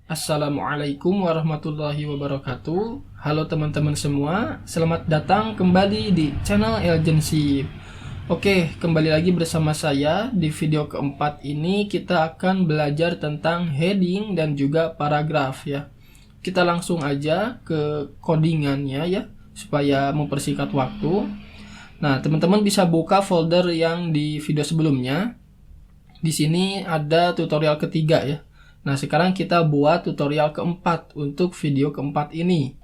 Assalamualaikum warahmatullahi wabarakatuh. Halo teman-teman semua, selamat datang kembali di channel Elgensip. Oke, kembali lagi bersama saya. Di video keempat ini kita akan belajar tentang heading dan juga paragraf ya. Kita langsung aja ke codingannya ya, supaya mempersingkat waktu. Nah, teman-teman bisa buka folder yang di video sebelumnya. Di sini ada tutorial ketiga ya. Nah, sekarang kita buat tutorial keempat untuk video keempat ini.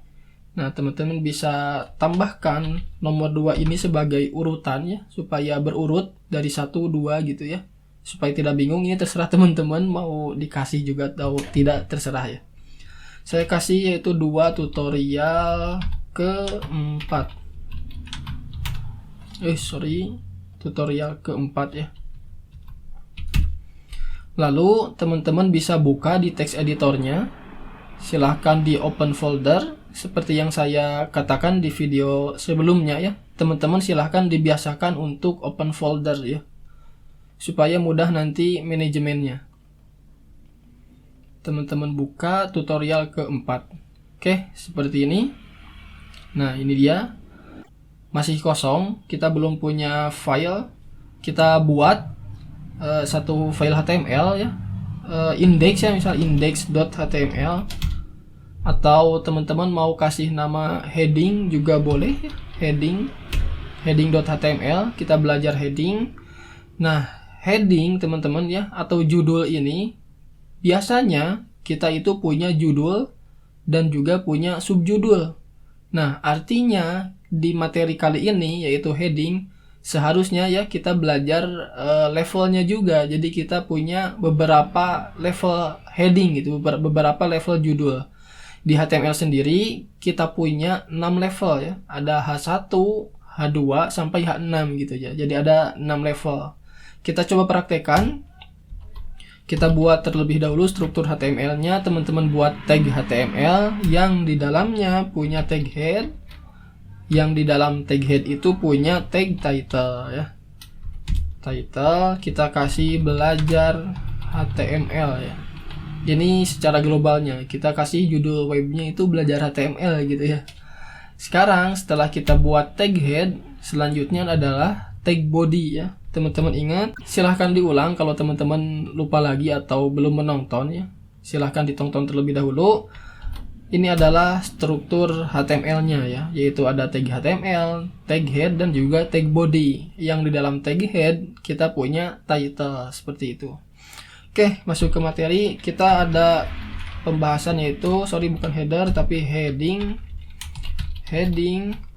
Nah, teman-teman bisa tambahkan nomor 2 ini sebagai urutan ya, supaya berurut dari 1, 2 gitu ya. Supaya tidak bingung, ini terserah teman-teman mau dikasih juga atau tidak, terserah ya. Saya kasih yaitu 2 tutorial keempat. Tutorial keempat ya. Lalu teman-teman bisa buka di text editornya. Silahkan di open folder seperti yang saya katakan di video sebelumnya ya. Teman-teman silahkan dibiasakan untuk open folder ya, supaya mudah nanti manajemennya. Teman-teman buka tutorial keempat. Oke, seperti ini. Nah, ini dia. Masih kosong, kita belum punya file. Kita buat satu file HTML ya, index ya, misal index.html, atau teman-teman mau kasih nama heading juga boleh ya. heading.html, kita belajar heading. Nah, heading teman-teman ya, atau judul ini biasanya kita itu punya judul dan juga punya subjudul. Nah, artinya di materi kali ini yaitu heading, seharusnya ya kita belajar levelnya juga. Jadi kita punya beberapa level heading gitu, beberapa level judul. Di HTML sendiri kita punya 6 level ya. Ada H1, H2 sampai H6 gitu ya. Jadi ada 6 level. Kita coba praktekkan. Kita buat terlebih dahulu struktur HTML-nya. Teman-teman buat tag HTML yang di dalamnya punya tag head. Yang di dalam tag head itu punya tag title ya. Title kita kasih belajar HTML ya. Ini secara globalnya, kita kasih judul webnya itu belajar HTML gitu ya. Sekarang setelah kita buat tag head, selanjutnya adalah tag body ya. Teman-teman ingat, silahkan diulang kalau teman-teman lupa lagi atau belum menonton ya. Silahkan ditonton terlebih dahulu. Ini adalah struktur HTML-nya ya, yaitu ada tag HTML, tag head, dan juga tag body. Yang di dalam tag head kita punya title seperti itu. Oke, masuk ke materi. Kita ada pembahasan yaitu, bukan header tapi heading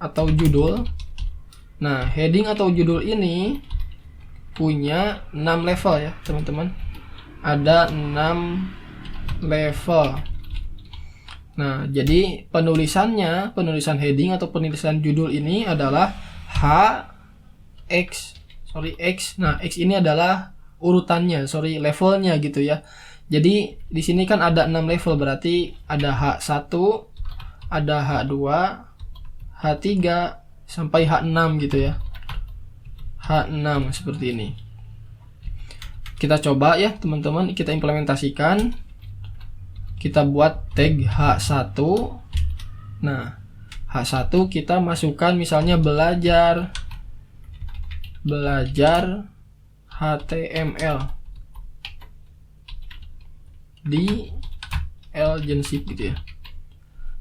atau judul. Nah, heading atau judul ini punya 6 level ya teman-teman. Ada 6 level. Nah, jadi penulisan heading atau penulisan judul ini adalah X. Nah, X ini adalah urutannya, levelnya gitu ya. Jadi di sini kan ada 6 level, berarti ada H1, ada H2, H3 sampai H6 gitu ya. H6 seperti ini. Kita coba ya, teman-teman, kita implementasikan. Kita buat tag H1. Nah, H1 kita masukkan misalnya belajar HTML di Elgensip gitu ya.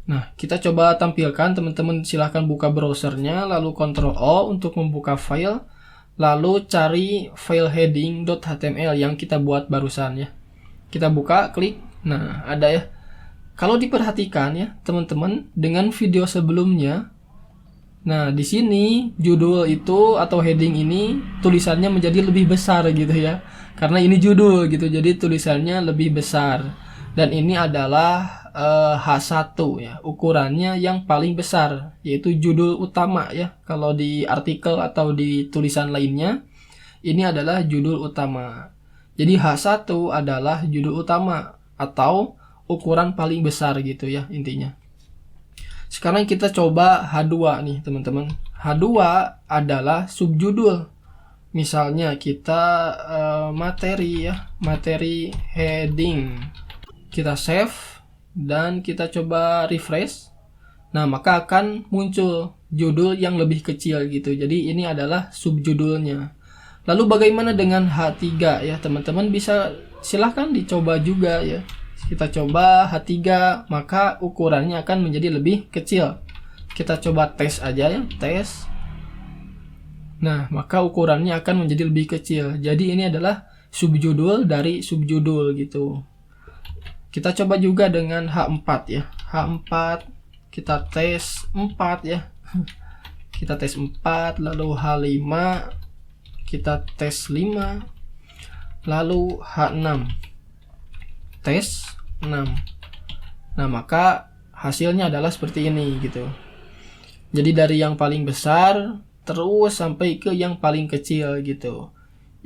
Nah, kita coba tampilkan, teman-teman silahkan buka browsernya, lalu Ctrl O untuk membuka file, lalu cari file heading.html yang kita buat barusan ya. Kita buka, klik. Nah, ada ya. Kalau diperhatikan ya, teman-teman, dengan video sebelumnya. Nah, di sini judul itu atau heading ini tulisannya menjadi lebih besar gitu ya. Karena ini judul gitu, jadi tulisannya lebih besar. Dan ini adalah H1 ya, ukurannya yang paling besar, yaitu judul utama ya. Kalau di artikel atau di tulisan lainnya, ini adalah judul utama. Jadi H1 adalah judul utama atau ukuran paling besar gitu ya intinya. Sekarang kita coba H2 nih teman-teman. H2 adalah subjudul. Misalnya kita materi heading. Kita save. dan kita coba refresh. Nah, maka akan muncul judul yang lebih kecil gitu. Jadi ini adalah subjudulnya. Lalu bagaimana dengan H3 ya, teman-teman bisa silahkan dicoba juga ya. Kita coba H3, maka ukurannya akan menjadi lebih kecil. Kita coba tes aja ya, tes. Nah, maka ukurannya akan menjadi lebih kecil. Jadi ini adalah subjudul dari subjudul gitu. Kita coba juga dengan H4 ya. H4, kita tes 4 ya. Kita tes 4, lalu H5, kita tes 5, lalu H6, tes 6. Nah, maka hasilnya adalah seperti ini gitu. Jadi dari yang paling besar terus sampai ke yang paling kecil gitu.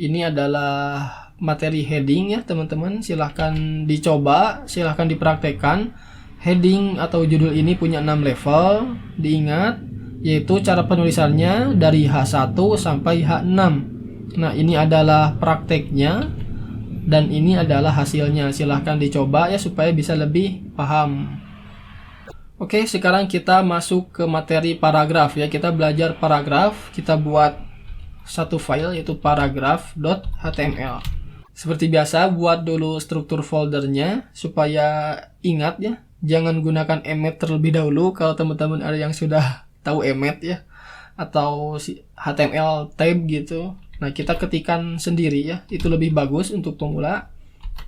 Ini adalah materi heading ya teman-teman. Silahkan dicoba, silahkan dipraktekkan. Heading atau judul ini punya 6 level. Diingat, yaitu cara penulisannya dari H1 sampai H6. Nah, ini adalah prakteknya dan ini adalah hasilnya. Silahkan dicoba ya supaya bisa lebih paham. Oke, sekarang kita masuk ke materi paragraf ya. Kita belajar paragraf, kita buat satu file yaitu paragraph.html. Seperti biasa, buat dulu struktur foldernya supaya ingat ya. Jangan gunakan Emmet terlebih dahulu kalau teman-teman ada yang sudah tahu Emmet ya, atau HTML tab gitu. Nah, kita ketikkan sendiri ya, itu lebih bagus untuk pemula.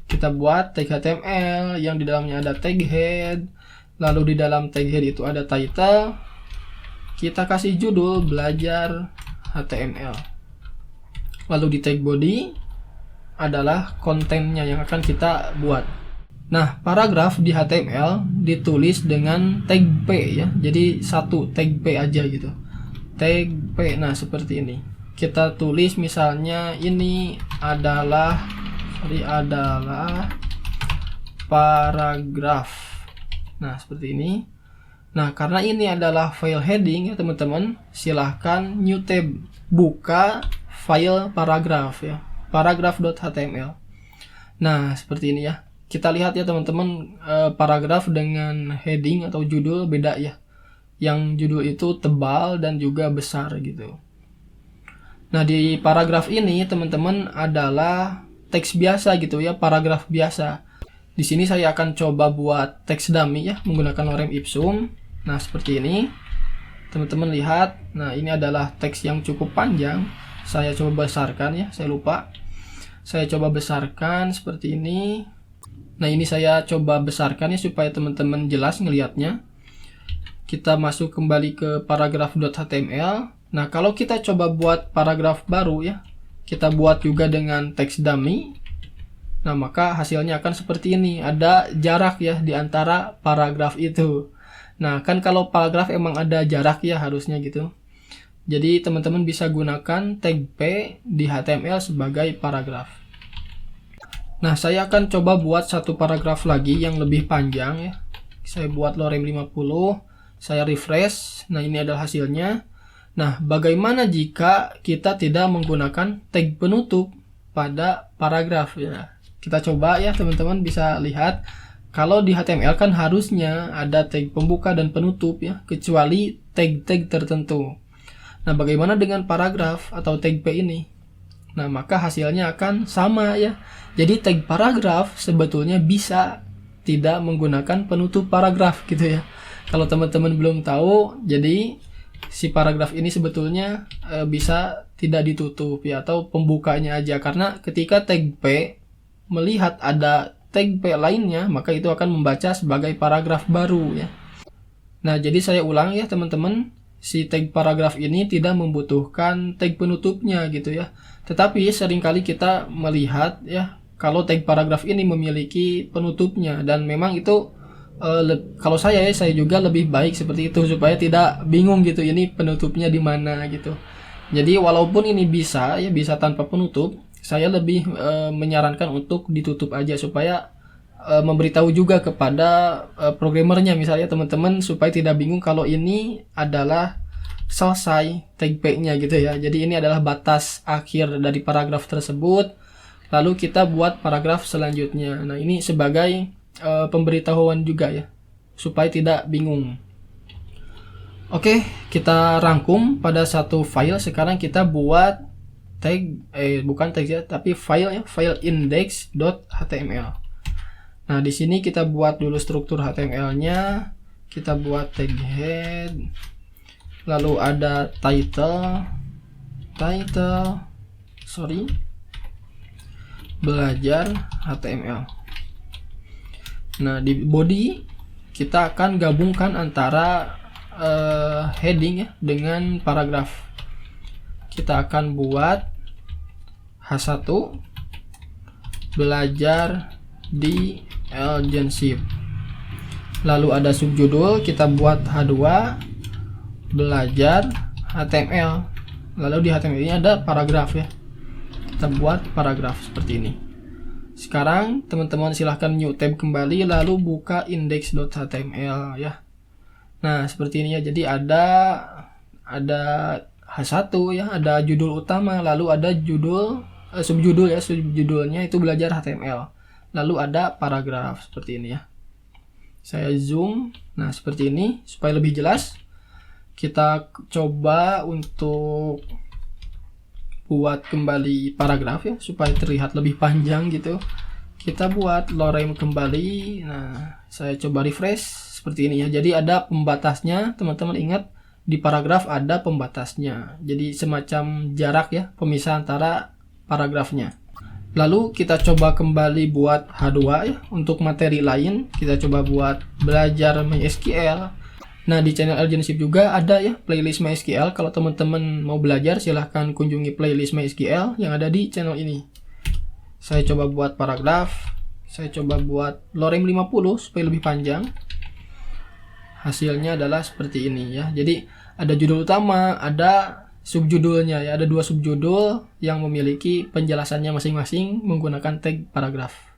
Kita buat tag HTML yang di dalamnya ada tag head. Lalu di dalam tag head itu ada title. Kita kasih judul belajar HTML. Lalu di tag body adalah kontennya yang akan kita buat. Nah, paragraf di HTML ditulis dengan tag P ya. Jadi satu tag P aja gitu. Tag P. Nah, seperti ini. Kita tulis misalnya ini adalah paragraf. Nah, seperti ini. Nah, karena ini adalah file heading ya teman-teman, silahkan new tab, buka file paragraf ya, paragraph.html. Nah, seperti ini ya. Kita lihat ya teman-teman, paragraf dengan heading atau judul beda ya. Yang judul itu tebal dan juga besar gitu. Nah, di paragraf ini teman-teman adalah teks biasa gitu ya, paragraf biasa. Di sini saya akan coba buat teks dummy ya menggunakan lorem ipsum. Nah, seperti ini. Teman-teman lihat. Nah, ini adalah teks yang cukup panjang. Saya coba besarkan ya, saya lupa. Saya coba besarkan seperti ini. Nah, ini saya coba besarkan ya supaya teman-teman jelas ngelihatnya. Kita masuk kembali ke paragraph.html. Nah, kalau kita coba buat paragraf baru ya, kita buat juga dengan teks dummy. Nah, maka hasilnya akan seperti ini. Ada jarak ya di antara paragraf itu. Nah, kan kalau paragraf emang ada jarak ya harusnya gitu. Jadi, teman-teman bisa gunakan tag P di HTML sebagai paragraf. Nah, saya akan coba buat satu paragraf lagi yang lebih panjang ya. Saya buat lorem 50. Saya refresh. Nah, ini adalah hasilnya. Nah, bagaimana jika kita tidak menggunakan tag penutup pada paragraf ya? Kita coba ya teman-teman bisa lihat. Kalau di HTML kan harusnya ada tag pembuka dan penutup ya, kecuali tag-tag tertentu. Nah, bagaimana dengan paragraf atau tag P ini? Nah, maka hasilnya akan sama ya. Jadi tag paragraf sebetulnya bisa tidak menggunakan penutup paragraf gitu ya. Kalau teman-teman belum tahu, jadi si paragraf ini sebetulnya bisa tidak ditutup ya, atau pembukanya aja, karena ketika tag P melihat ada tag P lainnya, maka itu akan membaca sebagai paragraf baru ya. Nah, jadi saya ulang ya teman-teman, si tag paragraf ini tidak membutuhkan tag penutupnya gitu ya. Tetapi seringkali kita melihat ya, kalau tag paragraf ini memiliki penutupnya, dan memang itu kalau saya juga lebih baik seperti itu supaya tidak bingung gitu ini penutupnya di mana gitu. Jadi walaupun ini bisa tanpa penutup, saya lebih menyarankan untuk ditutup aja supaya memberitahu juga kepada programmernya misalnya teman-teman, supaya tidak bingung kalau ini adalah selesai tag P-nya gitu ya. Jadi ini adalah batas akhir dari paragraf tersebut. Lalu kita buat paragraf selanjutnya. Nah, ini sebagai pemberitahuan juga ya, supaya tidak bingung. Oke, kita rangkum pada satu file. Sekarang kita buat tag, bukan tag ya, tapi file ya, file index.html. Nah, di sini kita buat dulu struktur HTML-nya. Kita buat tag head, lalu ada belajar HTML. Nah, di body kita akan gabungkan antara heading ya dengan paragraf. Kita akan buat H1 belajar di Algenship. Lalu ada subjudul, kita buat H2 belajar HTML. Lalu di HTML ini ada paragraf ya. Kita buat paragraf seperti ini. Sekarang teman-teman silahkan new tab kembali, lalu buka index.html ya. Nah, seperti ini ya. Jadi ada H1 ya, ada judul utama, lalu ada subjudul ya, subjudulnya itu belajar HTML. Lalu ada paragraf seperti ini ya. Saya zoom. Nah, seperti ini supaya lebih jelas. Kita coba untuk buat kembali paragraf ya, supaya terlihat lebih panjang gitu. Kita buat lorem kembali. Nah, saya coba refresh seperti ini ya. Jadi ada pembatasnya, teman-teman ingat di paragraf ada pembatasnya. Jadi semacam jarak ya, pemisah antara paragrafnya. Lalu kita coba kembali buat H2 ya. Untuk materi lain kita coba buat belajar MySQL. Nah, di channel Algenship juga ada ya playlist MySQL. Kalau teman-teman mau belajar silahkan kunjungi playlist MySQL yang ada di channel ini. Saya coba buat paragraf. Saya coba buat lorem 50 supaya lebih panjang. Hasilnya adalah seperti ini ya. Jadi ada judul utama, ada subjudulnya ya. Ada 2 subjudul yang memiliki penjelasannya masing-masing menggunakan tag paragraf.